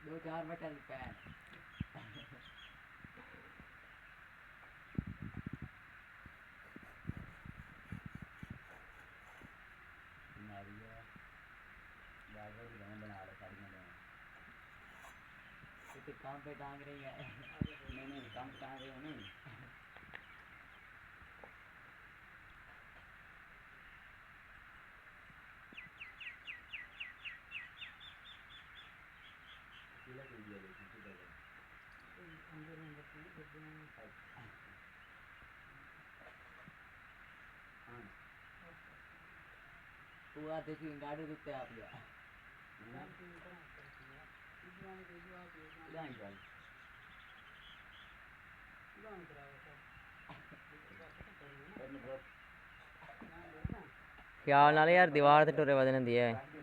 दो चार button pan बना लो साड़ियाँ तो काम पे टांग रही है नहीं काम पे टांग रही हो नहीं हुआ देखिए गाड़ी रुकते आप लिया ख्याल नाल यार दीवार ते टुरे वजन दी है